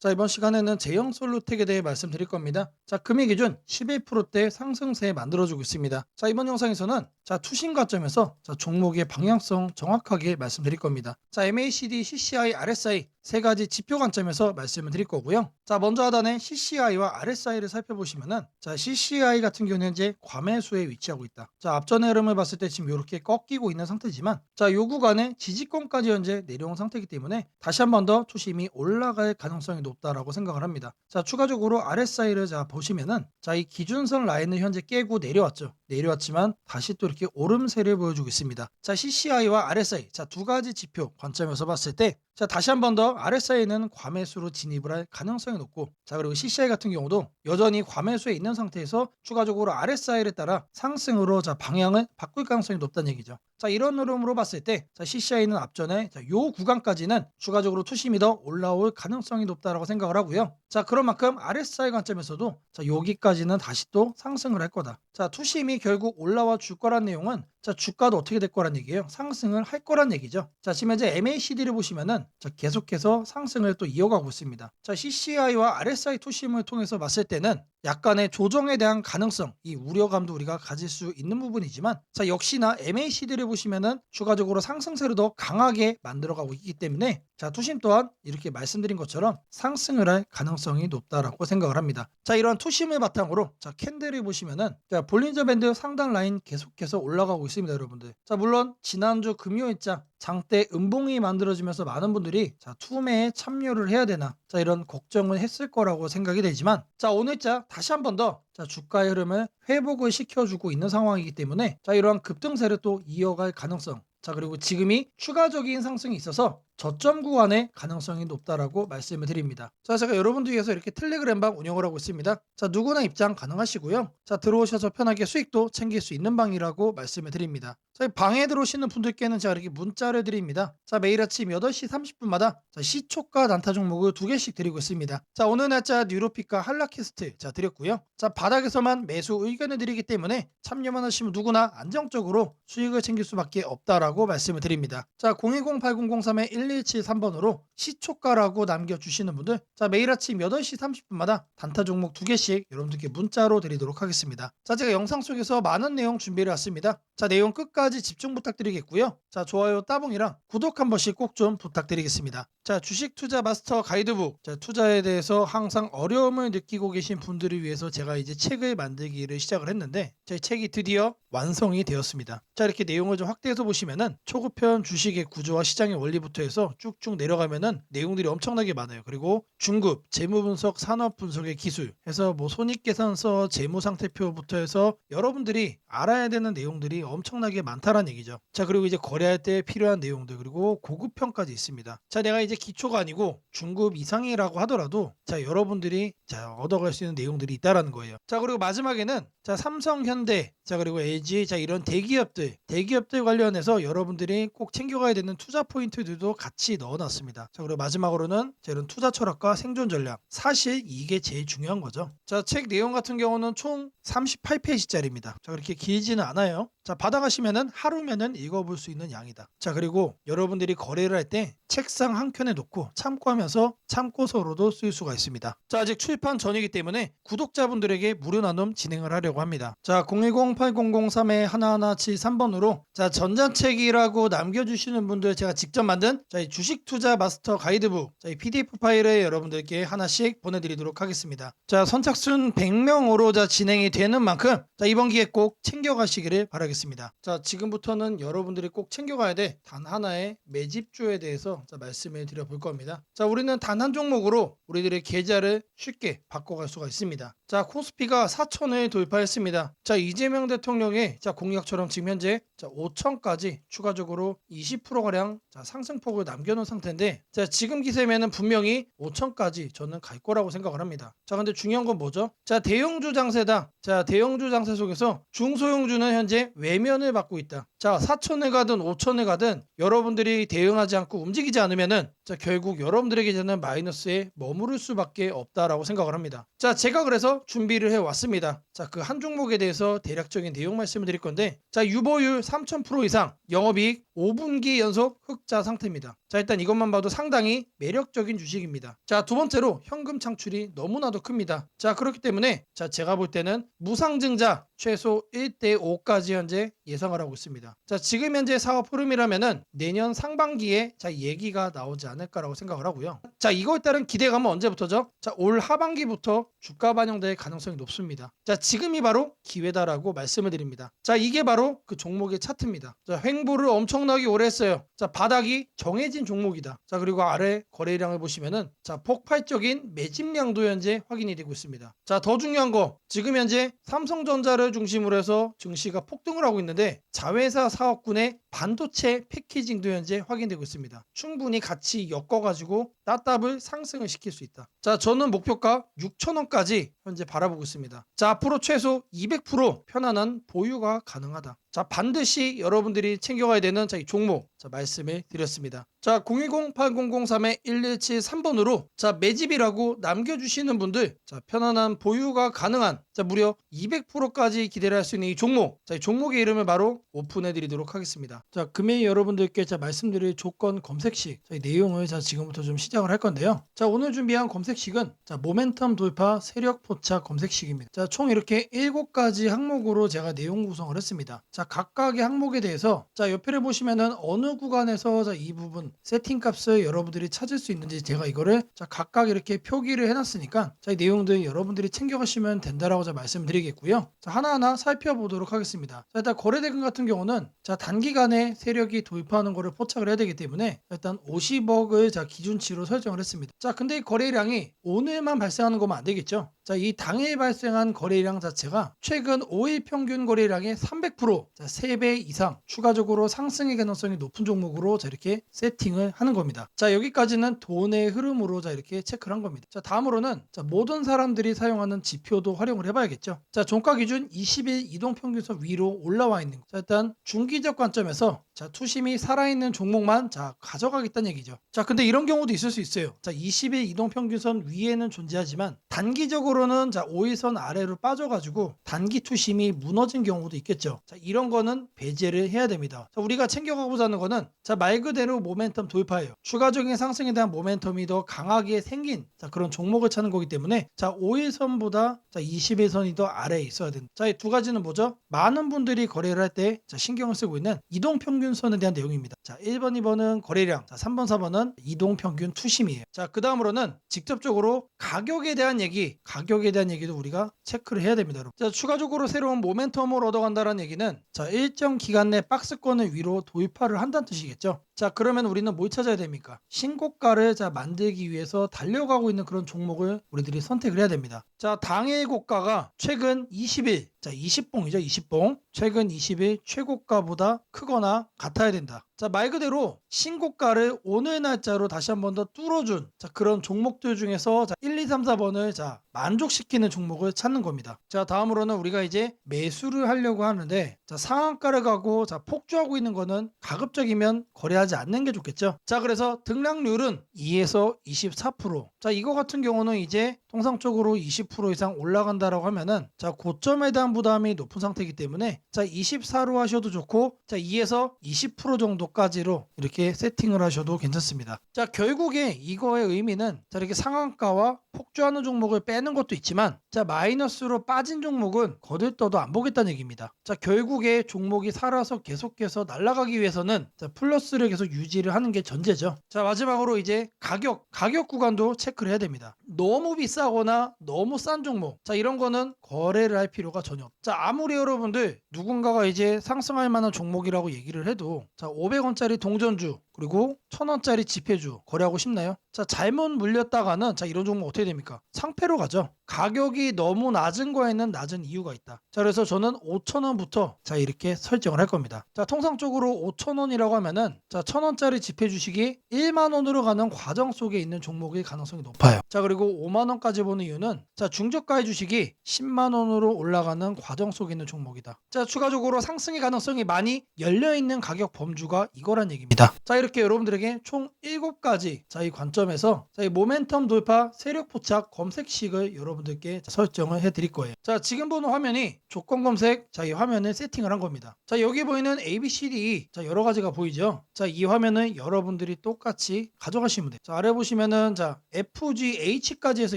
자, 이번 시간에는 제형 솔루텍에 대해 말씀드릴 겁니다. 자, 금일 기준 11%대 상승세 만들어주고 있습니다. 자, 이번 영상에서는 투신 관점에서 종목의 방향성 정확하게 말씀드릴 겁니다. 자, MACD, CCI, RSI 세 가지 지표 관점에서 말씀을 드릴 거고요. 자, 먼저 하단에 CCI와 RSI를 살펴보시면은 CCI 같은 경우는 현재 과매수에 위치하고 있다. 자, 앞전의 흐름을 봤을 때 지금 이렇게 꺾이고 있는 상태지만 요 구간에 지지권까지 현재 내려온 상태이기 때문에 다시 한 번 더 투심이 올라갈 가능성이 높다라고 생각을 합니다. 자, 추가적으로 RSI를 보시면은 이 기준선 라인을 현재 깨고 내려왔죠. 내려왔지만 다시 또 이렇게 오름세를 보여주고 있습니다. 자, CCI와 RSI 두 가지 지표 관점에서 봤을 때 다시 한 번 더 RSI는 과매수로 진입을 할 가능성이 높고, 그리고 CCI 같은 경우도 여전히 과매수에 있는 상태에서 추가적으로 RSI를 따라 상승으로 방향을 바꿀 가능성이 높다는 얘기죠. 이런 흐름으로 봤을 때 CCI는 앞전에 요 구간까지는 추가적으로 투심이 더 올라올 가능성이 높다라고 생각을 하고요. 그런 만큼 RSI 관점에서도 여기까지는 다시 또 상승을 할 거다. 투심이 결국 올라와 줄 거란 내용은 주가도 어떻게 될 거란 얘기예요. 상승을 할 거란 얘기죠. 지금 현재 MACD를 보시면은 계속해서 상승을 또 이어가고 있습니다. CCI와 RSI 투심을 통해서 봤을 때는 약간의 조정에 대한 가능성, 이 우려감도 우리가 가질 수 있는 부분이지만 역시나 MACD를 보시면은 추가적으로 상승세를 더 강하게 만들어가고 있기 때문에 투심 또한 이렇게 말씀드린 것처럼 상승을 할 가능성이 높다라고 생각을 합니다. 이러한 투심을 바탕으로 캔들을 보시면은 볼린저 밴드 상단 라인 계속해서 올라가고 있습니다, 여러분들. 물론 지난주 금요일장 장대 음봉이 만들어지면서 많은 분들이 투매에 참여를 해야 되나 이런 걱정을 했을 거라고 생각이 되지만 오늘자 다시 한 번 더 주가의 흐름을 회복을 시켜주고 있는 상황이기 때문에 이러한 급등세를 또 이어갈 가능성, 그리고 지금이 추가적인 상승이 있어서 저점 구간의 가능성이 높다라고 말씀을 드립니다. 제가 여러분들 위해서 이렇게 텔레그램방 운영을 하고 있습니다. 누구나 입장 가능하시고요. 들어오셔서 편하게 수익도 챙길 수 있는 방이라고 말씀을 드립니다. 방에 들어오시는 분들께는 제가 이렇게 문자를 드립니다. 매일 아침 8시 30분마다 시초가 단타 종목을 2개씩 드리고 있습니다. 오늘 날짜 뉴로피카 한라캐스트 드렸고요. 바닥에서만 매수 의견을 드리기 때문에 참여만 하시면 누구나 안정적으로 수익을 챙길 수밖에 없다라고 말씀을 드립니다. 010-8003-1173번으로 시초가라고 남겨주시는 분들 매일 아침 8시 30분마다 단타 종목 2개씩 여러분들께 문자로 드리도록 하겠습니다. 제가 영상 속에서 많은 내용 준비를 했습니다. 내용 끝까지 집중 부탁드리겠고요. 좋아요 따봉이랑 구독 한 번씩 꼭 좀 부탁드리겠습니다. 주식 투자 마스터 가이드북, 투자에 대해서 항상 어려움을 느끼고 계신 분들을 위해서 제가 이제 책을 만들기를 시작을 했는데 제 책이 드디어 완성이 되었습니다. 이렇게 내용을 좀 확대해서 보시면은 초급편 주식의 구조와 시장의 원리부터 해서 쭉쭉 내려가면은 내용들이 엄청나게 많아요. 그리고 중급, 재무 분석, 산업 분석의 기술 해서 손익계산서, 재무상태표부터 해서 여러분들이 알아야 되는 내용들이 엄청나게 많다라는 얘기죠. 그리고 이제 거래할 때 필요한 내용들, 그리고 고급편까지 있습니다. 내가 이제 기초가 아니고 중급 이상이라고 하더라도 여러분들이 얻어갈 수 있는 내용들이 있다라는 거예요. 그리고 마지막에는 삼성, 현대, 그리고 LG 이런 대기업들 관련해서 여러분들이 꼭 챙겨가야 되는 투자 포인트들도 같이 넣어놨습니다. 그리고 마지막으로는 이런 투자 철학과 생존 전략, 사실 이게 제일 중요한 거죠. 책 내용 같은 경우는 총 38페이지짜리입니다. 그렇게 길지는 않아요. 받아가시면은 하루면은 읽어볼 수 있는 양이다. 그리고 여러분들이 거래를 할 때 책상 한 켠에 놓고 참고하면서 참고서로도 쓸 수가 있습니다. 아직 출판 전이기 때문에 구독자분들에게 무료 나눔 진행을 하려고 합니다. 010-8003-1173번으로 전자책이라고 남겨주시는 분들 제가 직접 만든 주식 투자 마스터 가이드북 PDF 파일을 여러분들께 하나씩 보내드리도록 하겠습니다. 선착순 100명으로 진행이 되는 만큼 이번 기회 꼭 챙겨가시기를 바라겠습니다. 지금부터는 여러분들이 꼭 챙겨가야 돼 단 하나의 매집주에 대해서 말씀을 드려볼 겁니다. 우리는 단 한 종목으로 우리들의 계좌를 쉽게 바꿔갈 수가 있습니다. 코스피가 4천을 돌파했습니다. 이재명 대통령의 공약처럼 지금 현재 5천까지 추가적으로 20%가량 상승폭을 남겨놓은 상태인데 지금 기세면은 분명히 5천까지 저는 갈 거라고 생각을 합니다. 근데 중요한 건 뭐죠? 대형주 장세다. 대형주 장세 속에서 중소형주는 현재 외면을 받고 있다. 4천을 가든 5천을 가든 여러분들이 대응하지 않고 움직이지 않으면은 결국 여러분들에게 되는 마이너스에 머무를 수밖에 없다라고 생각을 합니다. 제가 그래서 준비를 해왔습니다. 그 한 종목에 대해서 대략적인 내용 말씀을 드릴 건데 유보율 3000% 이상, 영업이익 5분기 연속 흑자 상태입니다. 자, 일단 이것만 봐도 상당히 매력적인 주식입니다. 자, 두 번째로 현금 창출이 너무나도 큽니다. 자, 그렇기 때문에 제가 볼 때는 무상증자 최소 1대5까지 현재 예상을 하고 있습니다. 자, 지금 현재 사업 흐름이라면은 내년 상반기에 얘기가 나오지 않을까라고 생각을 하고요. 자, 이거에 따른 기대감은 언제부터죠? 자, 올 하반기부터 주가 반영될 가능성이 높습니다. 자, 지금이 바로 기회다라고 말씀을 드립니다. 자, 이게 바로 그 종목의 차트입니다. 자, 횡보를 엄청나게 오래 했어요. 자, 바닥이 정해진 종목이다. 자, 그리고 아래 거래량을 보시면은 폭발적인 매집량도 현재 확인이 되고 있습니다. 자, 더 중요한 거 지금 현재 삼성전자를 중심으로 해서 증시가 폭등을 하고 있는데 자회사 사업군의 반도체 패키징도 현재 확인되고 있습니다. 충분히 같이 엮어가지고 따답을 상승을 시킬 수 있다. 자, 저는 목표가 6,000원까지 현재 바라보고 있습니다. 자, 앞으로 최소 200% 편안한 보유가 가능하다. 자, 반드시 여러분들이 챙겨가야 되는 이 종목 말씀을 드렸습니다. 자, 010-8003-1173번으로 매집이라고 남겨주시는 분들 편안한 보유가 가능한 무려 200%까지 기대를 할 수 있는 이 종목, 이 종목의 이름을 바로 오픈해 드리도록 하겠습니다. 자, 금일 여러분들께 말씀드릴 조건 검색식 내용을 지금부터 좀 시작을 할 건데요. 자, 오늘 준비한 검색식은 모멘텀 돌파 세력 포착 검색식입니다. 자, 총 이렇게 7가지 항목으로 제가 내용 구성을 했습니다. 자, 각각의 항목에 대해서 옆에를 보시면은 어느 구간에서 이 부분 세팅 값을 여러분들이 찾을 수 있는지 제가 이거를 각각 이렇게 표기를 해놨으니까 이 내용들 여러분들이 챙겨가시면 된다라고 말씀드리겠고요. 하나하나 살펴보도록 하겠습니다. 자, 일단 거래대금 같은 경우는 단기간에 세력이 돌파하는 거를 포착을 해야 되기 때문에 일단 50억을 기준치로 설정을 했습니다. 자, 근데 이 거래량이 오늘만 발생하는 거면 안 되겠죠. 자, 이 당일 발생한 거래량 자체가 최근 5일 평균 거래량의 300%, 3배 이상 추가적으로 상승의 가능성이 높은 종목으로 이렇게 세팅을 하는 겁니다. 자, 여기까지는 돈의 흐름으로 이렇게 체크를 한 겁니다. 자, 다음으로는 모든 사람들이 사용하는 지표도 활용을 해봐야겠죠. 자, 종가 기준 20일 이동평균선 위로 올라와 있는 거. 자, 일단 중기적 관점에서 투심이 살아있는 종목만 가져가겠다는 얘기죠. 자, 근데 이런 경우도 있을 수 있어요. 자, 20일 이동평균선 위에는 존재하지만 단기적으로는 5일선 아래로 빠져가지고 단기 투심이 무너진 경우도 있겠죠. 자, 이런 거는 배제를 해야 됩니다. 자, 우리가 챙겨가고자 하는 거는 말 그대로 모멘텀 돌파예요. 추가적인 상승에 대한 모멘텀이 더 강하게 생긴 그런 종목을 찾는 거기 때문에 5일선보다 20일선이 더 아래에 있어야 된다. 자, 이 두 가지는 뭐죠? 많은 분들이 거래를 할 때 신경을 쓰고 있는 이동평균선에 대한 내용입니다. 자, 1번, 2번은 거래량, 3번, 4번은 이동평균 투심이에요. 자, 그 다음으로는 직접적으로 가격에 대한 얘기도 우리가 체크를 해야 됩니다. 자, 추가적으로 새로운 모멘텀을 얻어간다는 얘기는 일정 기간 내 박스권을 위로 돌파를 한다는 뜻이겠죠. 자, 그러면 우리는 뭘 찾아야 됩니까? 신고가를 만들기 위해서 달려가고 있는 그런 종목을 우리들이 선택을 해야 됩니다. 자, 당일 고가가 최근 20일, 20봉이죠, 20봉. 최근 20일 최고가보다 크거나 같아야 된다. 자, 말 그대로 신고가를 오늘 날짜로 다시 한 번 더 뚫어준 그런 종목들 중에서 1, 2, 3, 4번을 만족시키는 종목을 찾는 겁니다. 자, 다음으로는 우리가 이제 매수를 하려고 하는데 상한가를 가고 폭주하고 있는 거는 가급적이면 거래하지 않는 게 좋겠죠. 자, 그래서 등락률은 2에서 24%. 자, 이거 같은 경우는 이제 통상적으로 20% 이상 올라간다라고 하면은 고점에 대한 부담이 높은 상태이기 때문에 24로 하셔도 좋고 2에서 20% 정도까지로 이렇게 세팅을 하셔도 괜찮습니다. 자, 결국에 이거의 의미는 이렇게 상한가와 폭주하는 종목을 빼는 것도 있지만 마이너스로 빠진 종목은 거들떠도 안 보겠다는 얘기입니다. 자, 결국에 종목이 살아서 계속해서 날아가기 위해서는 플러스를 계속 유지를 하는 게 전제죠. 자, 마지막으로 이제 가격 구간도 체크를 해야 됩니다. 너무 비싸거나 너무 싼 종목, 이런 거는 거래를 할 필요가 전혀 없죠. 자, 아무리 여러분들 누군가가 이제 상승할 만한 종목이라고 얘기를 해도 500원짜리 동전주 그리고 1000원짜리 지폐주 거래하고 싶나요? 자, 잘못 물렸다가는 이런 종목 어떻게 됩니까? 상패로 가죠. 가격이 너무 낮은 거에는 낮은 이유가 있다. 자, 그래서 저는 5,000원부터 이렇게 설정을 할 겁니다. 자, 통상적으로 5,000원이라고 하면은 1,000원짜리 지폐 주식이 1만 원으로 가는 과정 속에 있는 종목일 가능성이 높아요. 자, 그리고 5만 원까지 보는 이유는 중저가의 주식이 10만 원으로 올라가는 과정 속에 있는 종목이다. 자, 추가적으로 상승의 가능성이 많이 열려 있는 가격 범주가 이거란 얘기입니다. 자, 이렇게 여러분들에게 총 7가지 이 관점에서 이 모멘텀 돌파 세력 포착 검색식을 여러분들께 설정을 해 드릴 거예요. 자, 지금 보는 화면이 조건 검색 이 화면을 세팅을 한 겁니다. 자, 여기 보이는 ABCD 여러 가지가 보이죠. 자, 이 화면은 여러분들이 똑같이 가져가시면 돼요. 자, 아래 보시면은 FGH까지 해서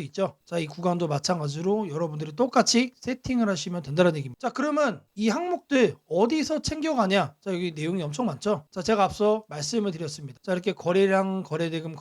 있죠. 자, 이 구간도 마찬가지로 여러분들이 똑같이 세팅을 하시면 된다는 얘기입니다. 자, 그러면 이 항목들 어디서 챙겨가냐? 자, 여기 내용이 엄청 많죠. 자, 제가 앞서 말씀을 드렸습니다. 자, 이렇게 거래량, 거래대금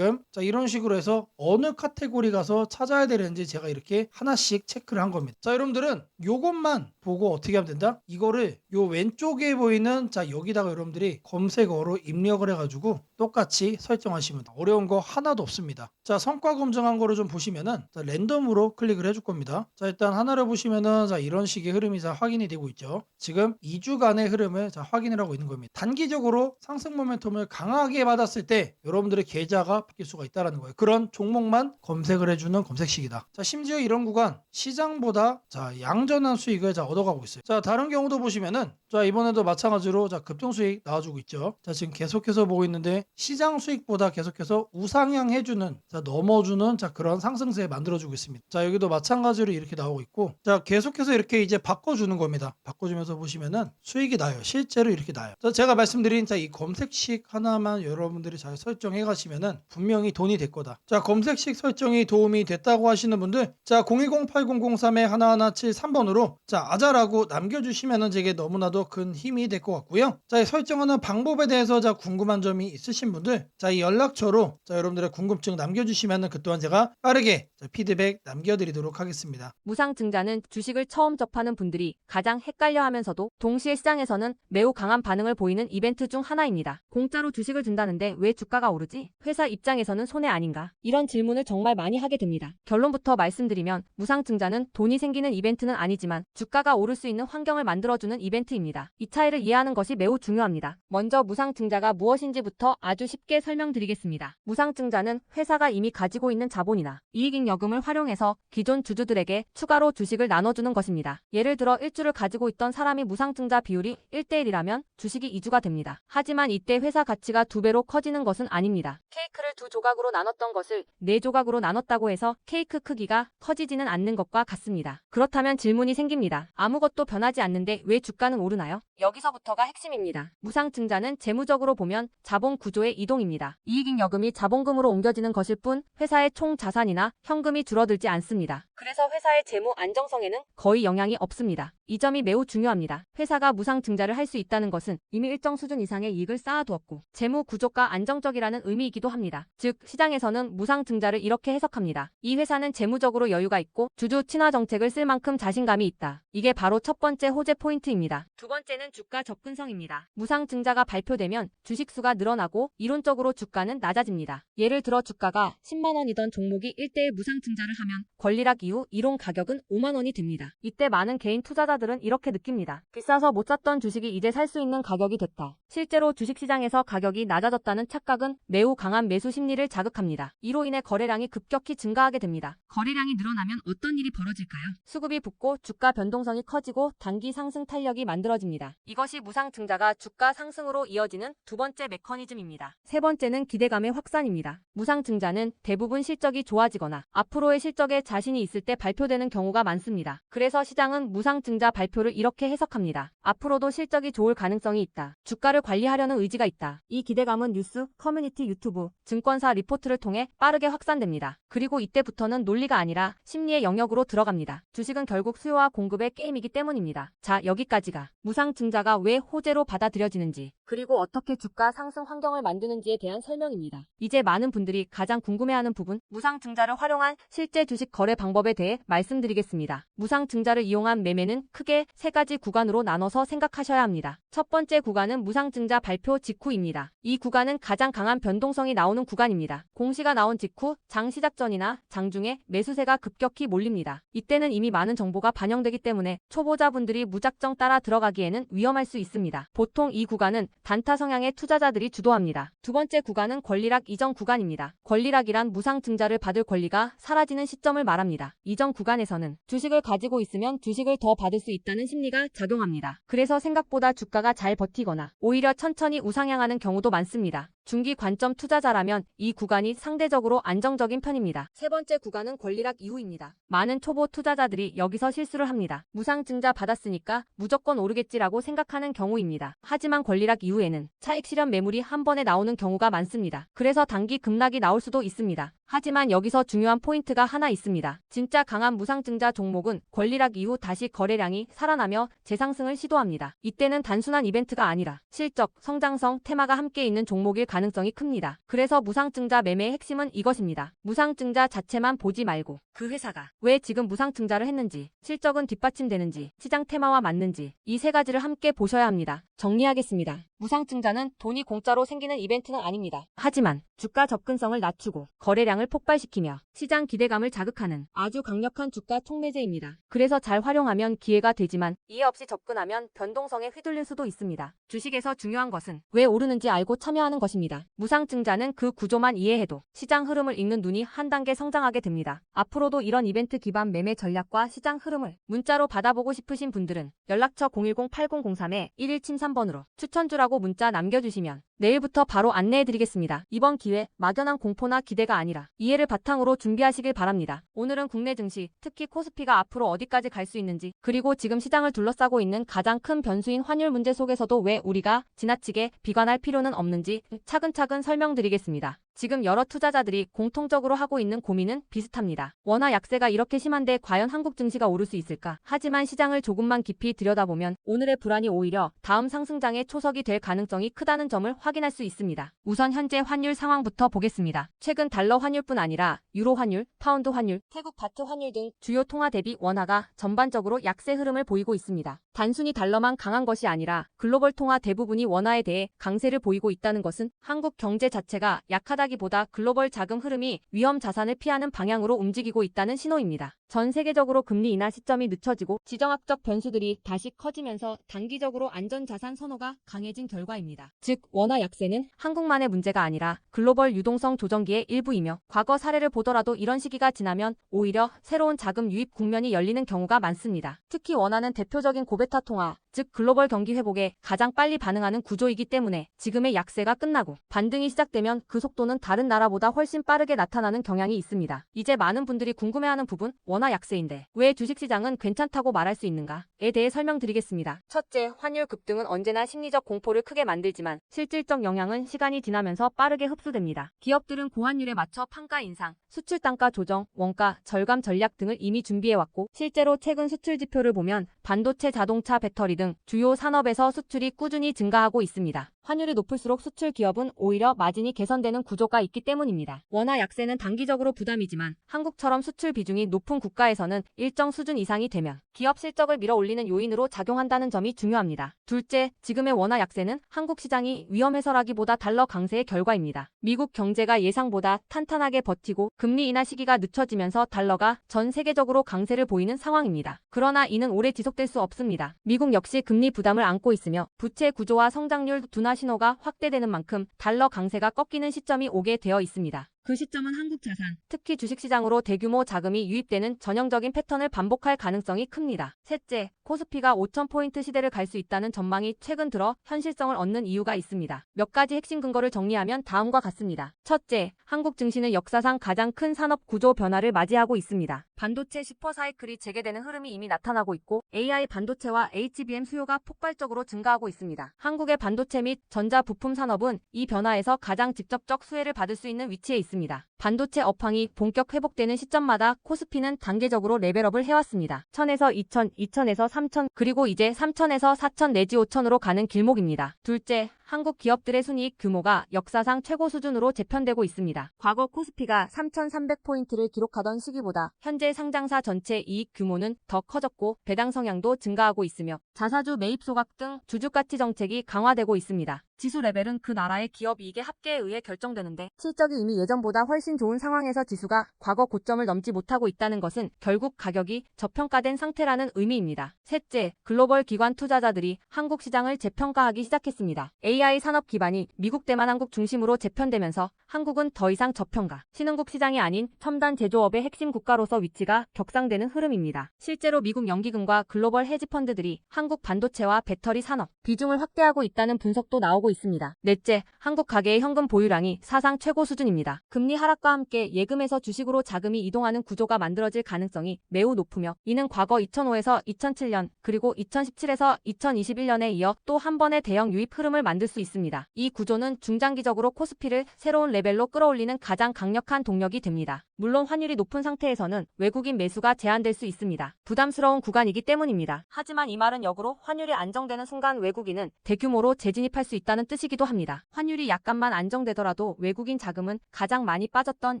자, 이런 식으로 해서 어느 카테고리 가서 찾아야 되는지 제가 이렇게 하나씩 체크를 한 겁니다. 자, 여러분들은 요것만 보고 어떻게 하면 된다? 이거를 요 왼쪽에 보이는 여기다가 여러분들이 검색어로 입력을 해가지고 똑같이 설정하시면 돼요. 어려운 거 하나도 없습니다. 자, 성과 검증한 거를 좀 보시면은 랜덤으로 클릭을 해줄 겁니다. 자, 일단 하나를 보시면은 이런 식의 흐름이 확인이 되고 있죠. 지금 2주간의 흐름을 확인을 하고 있는 겁니다. 단기적으로 상승 모멘텀을 강하게 받았을 때 여러분들의 계좌가 바뀔 수가 있다는 거예요. 그런 종목만 검색을 해주는 검색식이다. 자, 심지어 이런 구간 시장보다 양전한 수익을 얻어가고 있어요. 자, 다른 경우도 보시면은 이번에도 마찬가지로 급등 수익 나와주고 있죠. 자, 지금 계속해서 보고 있는데 시장 수익보다 계속해서 우상향 해주는 넘어주는 그런 상승세 만들어주고 있습니다. 자, 여기도 마찬가지로 이렇게 나오고 있고, 자, 계속해서 이렇게 이제 바꿔주는 겁니다. 바꿔주면서 보시면은 수익이 나요. 실제로 이렇게 나요. 자, 제가 말씀드린 이 검색식 하나만 여러분들이 잘 설정해 가시면은 분명히 돈이 될 거다. 자, 검색식 설정이 도움이 됐다고 하시는 분들, 자, 010-8003-1173번으로 아자라고 남겨주시면은 제게 너무나도 큰 힘이 될 것 같고요. 자, 이 설정하는 방법에 대해서 궁금한 점이 있으신 분들, 이 연락처로 여러분들의 궁금증 남겨주시면은 그 또한 제가 빠르게 피드백 남겨드리도록 하겠습니다. 무상증자는 주식을 처음 접하는 분들이 가장 헷갈려하면서도 동시에 시장에서는 매우 강한 반응을 보이는 이벤트 중 하나입니다. 공짜로 주식을 준다는데 왜 주가가 오르지? 회사 입장에서는 손해 아닌가? 이런 질문을 정말 많이 하게 됩니다. 결론부터 말씀드리면 무상증자는 돈이 생기는 이벤트는 아니지만 주가가 오를 수 있는 환경을 만들어주는 이벤트입니다. 이 차이를 이해하는 것이 매우 중요합니다. 먼저 무상증자가 무엇인지부터 아주 쉽게 설명드리겠습니다. 무상증자는 회사가 이미 가지고 있는 자본이나 이익잉여금을 활용해서 기존 주주들에게 추가로 주식을 나눠주는 것입니다. 예를 들어 1주를 가지고 있던 사람이 무상증자 비율이 1대1이라면 주식이 2주가 됩니다. 하지만 이때 회사 가치가 2배로 커지는 것은 아닙니다. 케이크를 2조각으로 나눴던 것을 4조각으로 나눴다고 해서 케이크 크기가 커지지는 않는 것과 같습니다. 그렇다면 질문이 생깁니다. 아무것도 변하지 않는데 왜 주가는 오르나요? 여기서부터가 핵심입니다. 무상증자는 재무적으로 보면 자본 구조의 이동입니다. 이익잉여금이 자본금으로 옮겨지는 것일 뿐 회사의 총 자산이나 현금이 줄어들지 않습니다. 그래서 회사의 재무 안정성에는 거의 영향이 없습니다. 이 점이 매우 중요합니다. 회사가 무상증자를 할 수 있다는 것은 이미 일정 수준 이상의 이익을 쌓아두었고 재무 구조가 안정적이라는 의미이기도 합니다. 즉 시장에서는 무상증자를 이렇게 해석합니다. 이 회사는 재무적으로 여유가 있고 주주 친화 정책을 쓸 만큼 자신감이 있다. 이게 바로 첫 번째 호재 포인트입니다. 두 번째는 주가 접근성입니다. 무상증자가 발표되면 주식수가 늘어나고 이론적으로 주가는 낮아집니다. 예를 들어 주가가 10만 원이던 종목이 1대1 무상증자를 하면 권리락 이후 이론 가격은 5만 원이 됩니다. 이때 많은 개인 투자자들은 이렇게 느낍니다. 비싸서 못 샀던 주식이 이제 살 수 있는 가격이 됐다. 실제로 주식시장에서 가격이 낮아졌다는 착각은 매우 강한 매수 심리를 자극합니다. 이로 인해 거래량이 급격히 증가하게 됩니다. 거래량이 늘어나면 어떤 일이 벌어질까요? 수급이 붙고 주가 변동성이 커지고 단기 상승 탄력이 만들어집니다. 이것이 무상증자가 주가 상승으로 이어지는 두 번째 메커니즘입니다. 세 번째는 기대감의 확산입니다. 무상증자는 대부분 실적이 좋아지거나 앞으로의 실적에 자신이 있을 때 발표되는 경우가 많습니다. 그래서 시장은 무상증자 발표를 이렇게 해석합니다. 앞으로도 실적이 좋을 가능성이 있다. 주가를 관리하려는 의지가 있다. 이 기대감은 뉴스, 커뮤니티, 유튜브, 증권사 리포트를 통해 빠르게 확산됩니다. 그리고 이때부터는 논리가 아니라 심리의 영역으로 들어갑니다. 주식은 결국 수요와 공급의 게임이기 때문입니다. 자, 여기까지가 무상증자가 왜 호재로 받아들여지는지 그리고 어떻게 주가 상승 환경을 만드는지에 대한 설명입니다. 이제 많은 분들이 가장 궁금해하는 부분, 무상증자를 활용한 실제 주식 거래 방법에 대해 말씀드리겠습니다. 무상증자를 이용한 매매는 크게 세 가지 구간으로 나눠서 생각하셔야 합니다. 첫 번째 구간은 무상증자 발표 직후입니다. 이 구간은 가장 강한 변동성이 나오는 구간입니다. 공시가 나온 직후 장 시작 전이나 장중에 매수세가 급격히 몰립니다. 이때는 이미 많은 정보가 반영되기 때문에 초보자분들이 무작정 따라 들어가기에는 위험할 수 있습니다. 보통 이 구간은 단타 성향의 투자자들이 주도합니다. 두 번째 구간은 권리락 이전 구간입니다. 권리락이란 무상증자를 받을 권리가 사라지는 시점을 말합니다. 이전 구간에서는 주식을 가지고 있으면 주식을 더 받을 수 있다는 심리가 작용합니다. 그래서 생각보다 주가가 잘 버티거나 오히려 천천히 우상향하는 경우도 많습니다. 중기 관점 투자자라면 이 구간이 상대적으로 안정적인 편입니다. 세 번째 구간은 권리락 이후입니다. 많은 초보 투자자들이 여기서 실수를 합니다. 무상증자 받았으니까 무조건 오르겠지라고 생각하는 경우입니다. 하지만 권리락 이후에는 차익 실현 매물이 한 번에 나오는 경우가 많습니다. 그래서 단기 급락이 나올 수도 있습니다. 하지만 여기서 중요한 포인트가 하나 있습니다. 진짜 강한 무상증자 종목은 권리락 이후 다시 거래량이 살아나며 재상승을 시도합니다. 이때는 단순한 이벤트가 아니라 실적, 성장성, 테마가 함께 있는 종목일 가능성이 큽니다. 그래서 무상증자 매매의 핵심은 이것입니다. 무상증자 자체만 보지 말고 그 회사가 왜 지금 무상증자를 했는지, 실적은 뒷받침되는지, 시장 테마와 맞는지 이 세 가지를 함께 보셔야 합니다. 정리하겠습니다. 무상증자는 돈이 공짜로 생기는 이벤트는 아닙니다. 하지만 주가 접근성을 낮추고 거래량을 폭발시키며 시장 기대감을 자극하는 아주 강력한 주가 촉매제입니다. 그래서 잘 활용하면 기회가 되지만 이해 없이 접근하면 변동성에 휘둘릴 수도 있습니다. 주식에서 중요한 것은 왜 오르는지 알고 참여하는 것입니다. 무상증자는 그 구조만 이해해도 시장 흐름을 읽는 눈이 한 단계 성장하게 됩니다. 앞으로도 이런 이벤트 기반 매매 전략과 시장 흐름을 문자로 받아보고 싶으신 분들은 연락처 010-8003-1173번으로 추천주라고 문자 남겨주시면 내일부터 바로 안내해드리겠습니다. 이번 기회 막연한 공포나 기대가 아니라 이해를 바탕으로 준비하시길 바랍니다. 오늘은 국내 증시, 특히 코스피가 앞으로 어디까지 갈 수 있는지, 그리고 지금 시장을 둘러싸고 있는 가장 큰 변수인 환율 문제 속에서도 왜 우리가 지나치게 비관할 필요는 없는지 차근차근 설명드리겠습니다. 지금 여러 투자자들이 공통적으로 하고 있는 고민은 비슷합니다. 원화 약세가 이렇게 심한데 과연 한국 증시가 오를 수 있을까? 하지만 시장을 조금만 깊이 들여다보면 오늘의 불안이 오히려 다음 상승장의 초석이 될 가능성이 크다는 점을 확인할 수 있습니다. 우선 현재 환율 상황부터 보겠습니다. 최근 달러 환율뿐 아니라 유로 환율, 파운드 환율, 태국 바트 환율 등 주요 통화 대비 원화가 전반적으로 약세 흐름을 보이고 있습니다. 단순히 달러만 강한 것이 아니라 글로벌 통화 대부분이 원화에 대해 강세를 보이고 있다는 것은 한국 경제 자체가 약하다기보다 글로벌 자금 흐름이 위험 자산을 피하는 방향으로 움직이고 있다는 신호입니다. 전 세계적으로 금리 인하 시점이 늦춰지고 지정학적 변수들이 다시 커지면서 단기적으로 안전자산 선호가 강해진 결과입니다. 즉 원화 약세는 한국만의 문제가 아니라 글로벌 유동성 조정기의 일부이며 과거 사례를 보더라도 이런 시기가 지나면 오히려 새로운 자금 유입 국면이 열리는 경우가 많습니다. 특히 원화는 대표적인 고베타 통화, 즉 글로벌 경기 회복에 가장 빨리 반응하는 구조이기 때문에 지금의 약세가 끝나고 반등이 시작되면 그 속도는 다른 나라보다 훨씬 빠르게 나타나는 경향이 있습니다. 이제 많은 분들이 궁금해하는 부분, 원화 약세인데 왜 주식시장은 괜찮다고 말할 수 있는가에 대해 설명드리겠습니다. 첫째, 환율 급등은 언제나 심리적 공포를 크게 만들지만 실질적 영향은 시간이 지나면서 빠르게 흡수됩니다. 기업들은 고환율에 맞춰 판가 인상, 수출 단가 조정, 원가 절감 전략 등을 이미 준비해왔고 실제로 최근 수출 지표를 보면 반도체, 자동차, 배터리 등 주요 산업에서 수출이 꾸준히 증가하고 있습니다. 환율이 높을수록 수출 기업은 오히려 마진이 개선되는 구조가 있기 때문입니다. 원화 약세는 단기적으로 부담이지만 한국처럼 수출 비중이 높은 국가에서는 일정 수준 이상이 되면 기업 실적을 밀어올리는 요인으로 작용한다는 점이 중요합니다. 둘째, 지금의 원화 약세는 한국 시장이 위험해서라기보다 달러 강세의 결과입니다. 미국 경제가 예상보다 탄탄하게 버티고 금리 인하 시기가 늦춰지면서 달러가 전 세계적으로 강세를 보이는 상황입니다. 그러나 이는 오래 지속될 수 없습니다. 미국 역시 금리 부담을 안고 있으며 부채 구조와 성장률 둔화 신호가 확대되는 만큼 달러 강세가 꺾이는 시점이 오게 되어 있습니다. 그 시점은 한국 자산, 특히 주식시장으로 대규모 자금이 유입되는 전형적인 패턴을 반복할 가능성이 큽니다. 셋째, 코스피가 5,000포인트 시대를 갈 수 있다는 전망이 최근 들어 현실성을 얻는 이유가 있습니다. 몇 가지 핵심 근거를 정리하면 다음과 같습니다. 첫째, 한국 증시는 역사상 가장 큰 산업 구조 변화를 맞이하고 있습니다. 반도체 슈퍼사이클이 재개되는 흐름이 이미 나타나고 있고 AI 반도체와 HBM 수요가 폭발적으로 증가하고 있습니다. 한국의 반도체 및 전자 부품 산업은 이 변화에서 가장 직접적 수혜를 받을 수 있는 위치에 있습니다. 반도체 업황이 본격 회복되는 시점마다 코스피는 단계적으로 레벨업을 해왔습니다. 1000에서 2000, 2000에서 3000, 그리고 이제 3000에서 4000 내지 5000으로 가는 길목입니다. 둘째, 한국 기업들의 순이익 규모가 역사상 최고 수준으로 재편되고 있습니다. 과거 코스피가 3,300포인트를 기록하던 시기보다 현재 상장사 전체 이익 규모는 더 커졌고 배당 성향도 증가하고 있으며 자사주 매입 소각 등 주주가치 정책이 강화되고 있습니다. 지수 레벨은 그 나라의 기업 이익의 합계에 의해 결정되는데 실적이 이미 예전보다 훨씬 좋은 상황에서 지수가 과거 고점을 넘지 못하고 있다는 것은 결국 가격이 저평가된 상태라는 의미입니다. 셋째, 글로벌 기관 투자자들이 한국 시장을 재평가하기 시작했습니다. AI AI 산업 기반이 미국, 대만, 한국 중심으로 재편되면서 한국은 더 이상 저평가, 신흥국 시장이 아닌 첨단 제조업의 핵심 국가로서 위치가 격상되는 흐름입니다. 실제로 미국 연기금과 글로벌 헤지펀드들이 한국 반도체와 배터리 산업 비중을 확대하고 있다는 분석도 나오고 있습니다. 넷째, 한국 가계의 현금 보유량이 사상 최고 수준입니다. 금리 하락과 함께 예금에서 주식으로 자금이 이동하는 구조가 만들어질 가능성이 매우 높으며 이는 과거 2005에서 2007년 그리고 2017에서 2021년에 이어 또 한 번의 대형 유입 흐름을 만들 수 있습니다. 이 구조는 중장기적으로 코스피를 새로운 레벨로 끌어올리는 가장 강력한 동력이 됩니다. 물론 환율이 높은 상태에서는 외국인 매수가 제한될 수 있습니다. 부담스러운 구간이기 때문입니다. 하지만 이 말은 역으로 환율이 안정되는 순간 외국인은 대규모로 재진입할 수 있다는 뜻이기도 합니다. 환율이 약간만 안정되더라도 외국인 자금은 가장 많이 빠졌던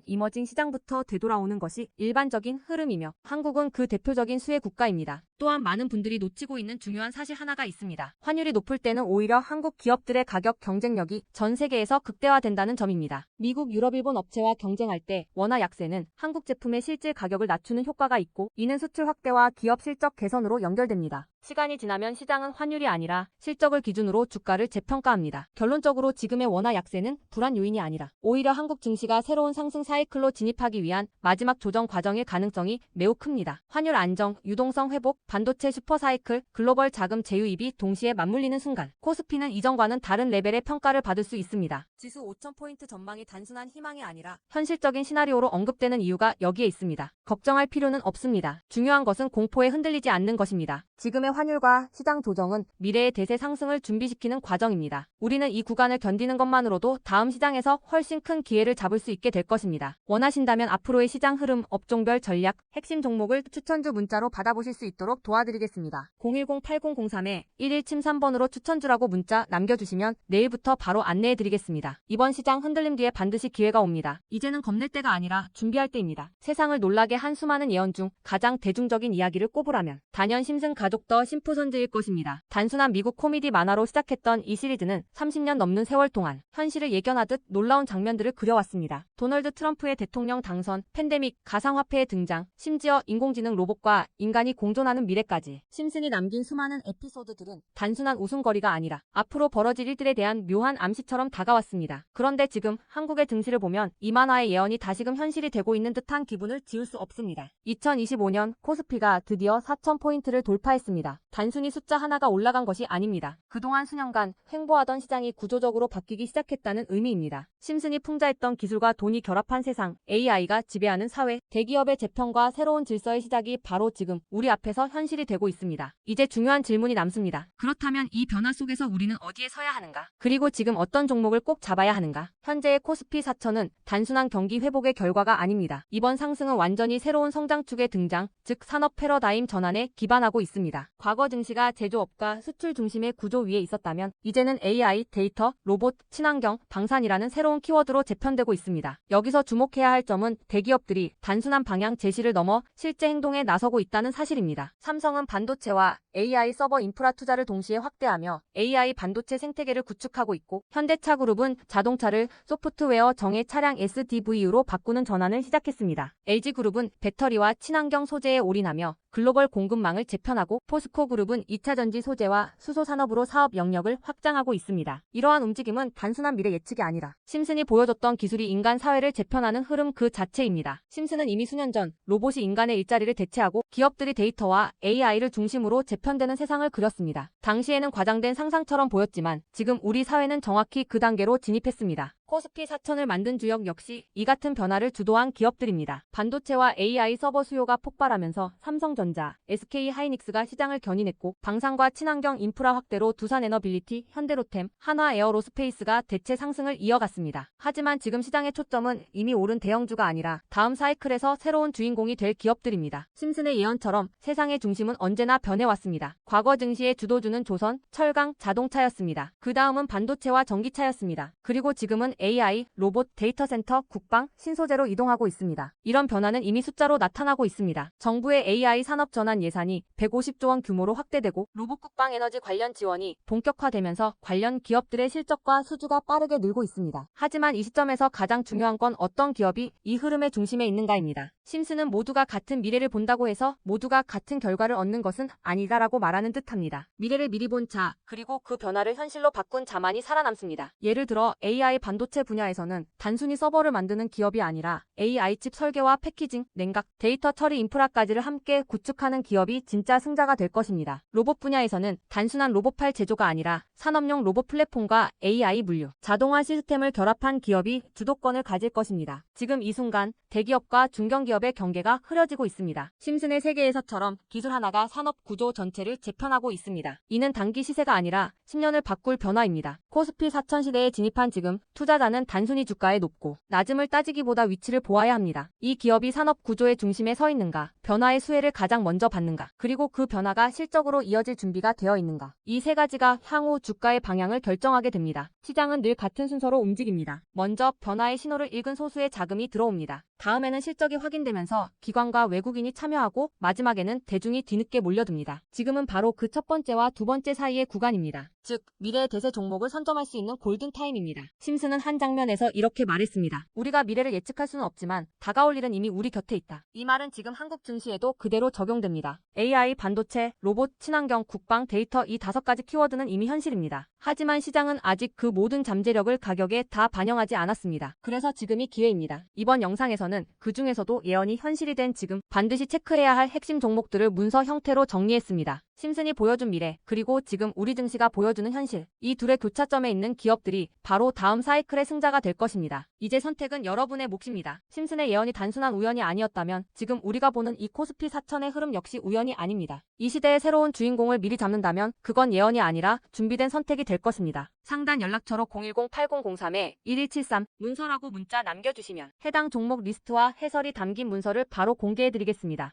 이머징 시장부터 되돌아오는 것이 일반적인 흐름이며 한국은 그 대표적인 수혜 국가입니다. 또한 많은 분들이 놓치고 있는 중요한 사실 하나가 있습니다. 환율이 높을 때는 오히려 한국 기업들의 가격 경쟁력이 전 세계에서 극대화된다는 점입니다. 미국, 유럽, 일본 업체와 경쟁할 때 원화 약세는 한국 제품의 실질 가격을 낮추는 효과가 있고 이는 수출 확대와 기업 실적 개선으로 연결됩니다. 시간이 지나면 시장은 환율이 아니라 실적을 기준으로 주가를 재평가합니다. 결론적으로 지금의 원화 약세는 불안 요인이 아니라 오히려 한국 증시가 새로운 상승 사이클로 진입하기 위한 마지막 조정 과정일 가능성이 매우 큽니다. 환율 안정, 유동성 회복, 반도체 슈퍼 사이클, 글로벌 자금 재유입이 동시에 맞물리는 순간 코스피는 이전과는 다른 레벨의 평가를 받을 수 있습니다. 지수 5,000포인트 전망이 단순한 희망이 아니라 현실적인 시나리오로 언급되는 이유가 여기에 있습니다. 걱정할 필요는 없습니다. 중요한 것은 공포에 흔들리지 않는 것입니다. 지금의 환율과 시장 조정은 미래의 대세 상승을 준비시키는 과정입니다. 우리는 이 구간을 견디는 것만으로도 다음 시장에서 훨씬 큰 기회를 잡을 수 있게 될 것입니다. 원하신다면 앞으로의 시장 흐름, 업종별 전략, 핵심 종목을 추천주 문자로 받아보실 수 있도록 도와드리겠습니다. 010-8003-1173번으로 추천주라고 문자 남겨주시면 내일부터 바로 안내해드리겠습니다. 이번 시장 흔들림 뒤에 반드시 기회가 옵니다. 이제는 겁낼 때가 아니라 준비할 때입니다. 세상을 놀라게 한 수많은 예언 중 가장 대중적인 이야기를 꼽으라면 단연 심슨 가족 더 심프손즈일 것입니다. 단순한 미국 코미디 만화로 시작했던 이 시리즈는 30년 넘는 세월 동안 현실을 예견하듯 놀라운 장면들을 그려왔습니다. 도널드 트럼프의 대통령 당선, 팬데믹, 가상화폐의 등장, 심지어 인공지능 로봇과 인간이 공존하는 미래까지 심슨이 남긴 수많은 에피소드들은 단순한 웃음거리가 아니라 앞으로 벌어질 일들에 대한 묘한 암시처럼 다가왔습니다. 그런데 지금 한국의 증시를 보면 이 만화의 예언이 다시금 현실이 되고 있는 듯한 기분을 지울 수 없습니다. 2025년 코스피가 드디어 4,000포인트를 돌파했습니다. 단순히 숫자 하나가 올라간 것이 아닙니다. 그동안 수년간 횡보하던 시장이 구조적으로 바뀌기 시작했다는 의미입니다. 심슨이 풍자했던 기술과 돈이 결합한 세상, AI가 지배하는 사회, 대기업의 재편과 새로운 질서의 시작이 바로 지금 우리 앞에서 현실이 되고 있습니다. 이제 중요한 질문이 남습니다. 그렇다면 이 변화 속에서 우리는 어디에 서야 하는가? 그리고 지금 어떤 종목을 꼭 잡아야 하는가? 현재의 코스피 4,000은 단순한 경기 회복의 결과가 아닙니다. 이번 상승은 완전히 새로운 성장축의 등장, 즉 산업 패러다임 전환에 기반하고 있습니다. 과거 증시가 제조업과 수출 중심의 구조 위에 있었다면 이제는 AI, 데이터, 로봇, 친환경, 방산이라는 새로운 키워드로 재편되고 있습니다. 여기서 주목해야 할 점은 대기업들이 단순한 방향 제시를 넘어 실제 행동에 나서고 있다는 사실입니다. 삼성은 반도체와 AI 서버 인프라 투자를 동시에 확대하며 AI 반도체 생태계를 구축하고 있고 현대차그룹은 자동차를 소프트웨어 정예 차량 SDV로 바꾸는 전환을 시작했습니다. LG그룹은 배터리와 친환경 소재에 올인하며 글로벌 공급망을 재편하고 포스코그룹은 2차전지 소재와 수소 산업으로 사업 영역을 확장하고 있습니다. 이러한 움직임은 단순한 미래 예측이 아니라 심슨이 보여줬던 기술이 인간 사회를 재편하는 흐름 그 자체입니다. 심슨은 이미 수년 전 로봇이 인간의 일자리를 대체하고 기업들이 데이터와 AI를 중심으로 재편되는 세상을 그렸습니다. 당시에는 과장된 상상처럼 보였지만 지금 우리 사회는 정확히 그 단계로 진입했습니다. 코스피 4,000을 만든 주역 역시 이 같은 변화를 주도한 기업들입니다. 반도체와 AI 서버 수요가 폭발하면서 삼성전자, SK하이닉스가 시장을 견인했고 방산과 친환경 인프라 확대로 두산에너빌리티, 현대로템, 한화에어로스페이스가 대체 상승을 이어갔습니다. 하지만 지금 시장의 초점은 이미 오른 대형주가 아니라 다음 사이클에서 새로운 주인공이 될 기업들입니다. 심슨의 예언처럼 세상의 중심은 언제나 변해왔습니다. 과거 증시의 주도주는 조선, 철강, 자동차였습니다. 그 다음은 반도체와 전기차였습니다. 그리고 지금은 AI, 로봇, 데이터 센터, 국방, 신소재로 이동하고 있습니다. 이런 변화는 이미 숫자로 나타나고 있습니다. 정부의 AI 산업 전환 예산이 150조 원 규모로 확대되고 로봇 국방 에너지 관련 지원이 본격화되면서 관련 기업들의 실적과 수주가 빠르게 늘고 있습니다. 하지만 이 시점에서 가장 중요한 건 어떤 기업이 이 흐름의 중심에 있는가입니다. 심스는 모두가 같은 미래를 본다고 해서 모두가 같은 결과를 얻는 것은 아니다라고 말하는 듯합니다. 미래를 미리 본 자, 그리고 그 변화를 현실로 바꾼 자만이 살아남습니다. 예를 들어 AI 반도체 분야에서는 단순히 서버를 만드는 기업이 아니라 AI 칩 설계와 패키징, 냉각, 데이터 처리 인프라까지를 함께 구축하는 기업이 진짜 승자가 될 것입니다. 로봇 분야에서는 단순한 로봇팔 제조가 아니라 산업용 로봇 플랫폼과 AI 물류, 자동화 시스템을 결합한 기업이 주도권을 가질 것입니다. 지금 이 순간 대기업과 중견기업의 경계가 흐려지고 있습니다. 심슨의 세계에서처럼 기술 하나가 산업 구조 전체를 재편하고 있습니다. 이는 단기 시세가 아니라 10년을 바꿀 변화입니다. 코스피 4000 시대에 진입한 지금 투자자는 단순히 주가의 높고 낮음을 따지기보다 위치를 보아야 합니다. 이 기업이 산업 구조의 중심에 서 있는가, 변화의 수혜를 가장 먼저 받는가, 그리고 그 변화가 실적으로 이어질 준비가 되어 있는가. 이 세 가지가 향후 주가의 방향을 결정하게 됩니다. 시장은 늘 같은 순서로 움직입니다. 먼저 변화의 신호를 읽은 소수의 자금이 들어옵니다. 다음에는 실적이 확인되면서 기관과 외국인이 참여하고 마지막에는 대중이 뒤늦게 몰려듭니다. 지금은 바로 그 첫 번째와 두 번째 사이의 구간입니다. 즉, 미래의 대세 종목을 선점할 수 있는 골든타임입니다. 심슨은 한 장면에서 이렇게 말했습니다. 우리가 미래를 예측할 수는 없지만 다가올 일은 이미 우리 곁에 있다. 이 말은 지금 한국 증시에도 그대로 적용됩니다. AI, 반도체, 로봇, 친환경, 국방, 데이터 이 5가지 키워드는 이미 현실입니다. 하지만 시장은 아직 그 모든 잠재력을 가격에 다 반영하지 않았습니다. 그래서 지금이 기회입니다. 이번 영상에서는 그 중에서도 예언이 현실이 된 지금 반드시 체크해야 할 핵심 종목들을 문서 형태로 정리했습니다. 심슨이 보여준 미래, 그리고 지금 우리 증시가 보여주는 현실. 이 둘의 교차점에 있는 기업들이 바로 다음 사이클의 승자가 될 것입니다. 이제 선택은 여러분의 몫입니다. 심슨의 예언이 단순한 우연이 아니었다면 지금 우리가 보는 이 코스피 4000의 흐름 역시 우연이 아닙니다. 이 시대의 새로운 주인공을 미리 잡는다면 그건 예언이 아니라 준비된 선택이 될 것입니다. 상단 연락처로 010-8003-1173 문서라고 문자 남겨주시면 해당 종목 리스트와 해설이 담긴 문서를 바로 공개해드리겠습니다.